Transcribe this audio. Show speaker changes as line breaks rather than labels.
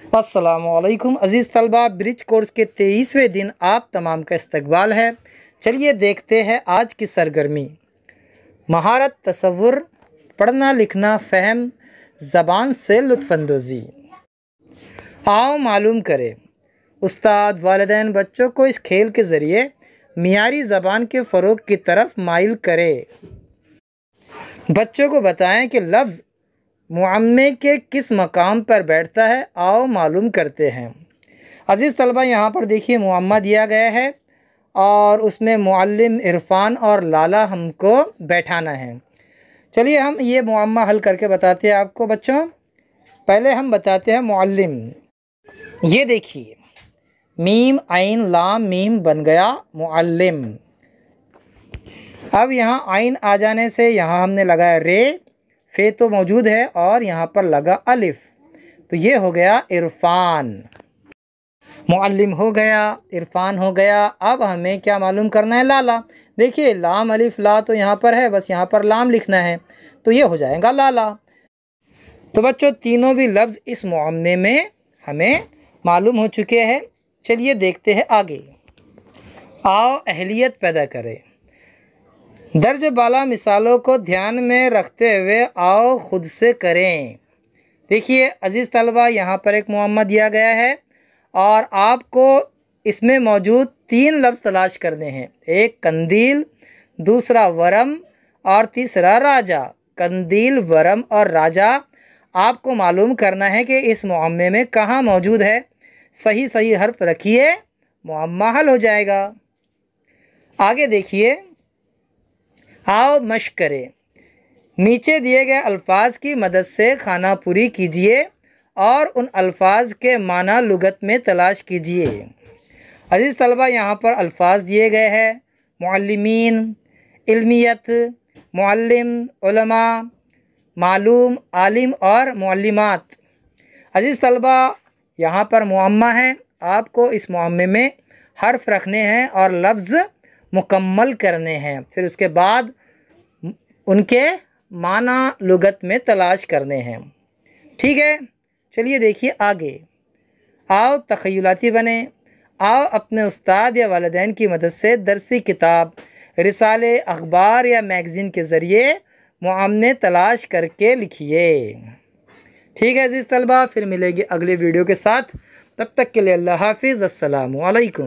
अस्सलामुअलैकुम अज़ीज़ तलबा, bridge course के 23वें दिन आप तमाम का इस्तकबाल है। चलिए देखते हैं आज की सरगर्मी। महारत, तसव्वुर, पढ़ना लिखना, फ़हम, ज़बान से लुत्फ़अंदोज़ी। आओ मालूम करें। उस्ताद वालिदैन बच्चों को इस खेल के ज़रिए मियारी ज़बान के फ़रोग़ की तरफ माइल करें। बच्चों को बताएं कि लफ्ज़ मुअम्मे के किस मकाम पर बैठता है। आओ मालूम करते हैं। अज़ीज़ तलबा, यहाँ पर देखिए मुअम्मा दिया गया है और उसमें मुअल्लिम, इरफ़ान और लाला हमको बैठाना है। चलिए हम ये मुअम्मा हल करके बताते हैं आपको। बच्चों, पहले हम बताते हैं मुअल्लिम। ये देखिए, मीम आइन लाम मीम बन गया मुअल्लिम। अब यहाँ आइन आ जाने से यहाँ हमने लगाया रे, फे तो मौजूद है और यहाँ पर लगा अलिफ, तो ये हो गया इरफ़ान। मुअल्लिम हो गया, इरफ़ान हो गया। अब हमें क्या मालूम करना है? लाला। देखिए लाम अलिफ ला तो यहाँ पर है, बस यहाँ पर लाम लिखना है, तो ये हो जाएगा लाला। तो बच्चों, तीनों भी लफ्ज़ इस मुअम्मे में हमें मालूम हो चुके हैं। चलिए देखते हैं आगे। आओ अहलियत पैदा करें। दर्ज बाला मिसालों को ध्यान में रखते हुए आओ खुद से करें। देखिए अज़ीज़ तलबा, यहाँ पर एक मुअम्मा दिया गया है और आपको इसमें मौजूद 3 लफ्ज़ तलाश करने हैं। एक कंदील, दूसरा वरम और तीसरा राजा। कंदील, वरम और राजा आपको मालूम करना है कि इस मुअम्मे में कहाँ मौजूद है। सही सही हर्फ रखिए, मुअम्मा हल हो जाएगा। आगे देखिए, आओ मश्क करें। नीचे दिए गए अल्फाज की मदद से खाना पूरी कीजिए और उन अल्फाज के माना लुगत में तलाश कीजिए। अज़ीज़ तलबा, यहाँ पर अल्फाज दिए गए हैं। मुअल्लिमीन, इल्मियत, मुअल्लिम, उलमा, मालूम, आलिम और मुअल्लिमात। अज़ीज़ तलबा, यहाँ पर मुअम्मा है। आपको इस मुअम्मे में हर्फ रखने हैं और लफ्ज़ मुकम्मल करने हैं, फिर उसके बाद उनके माना लुगत में तलाश करने हैं। ठीक है, चलिए देखिए आगे। आओ तख़य्युलाती बने। आओ अपने उस्ताद या वालिदैन की मदद से दरसी किताब, रिसाले, अखबार या मैगज़ीन के ज़रिए मुअम्मे तलाश करके लिखिए। ठीक है अज़ीज़ तलबा, फिर मिलेंगे अगले वीडियो के साथ। तब तक के लिए अल्लाह हाफ़िज़। अस्सलामु अलैकुम।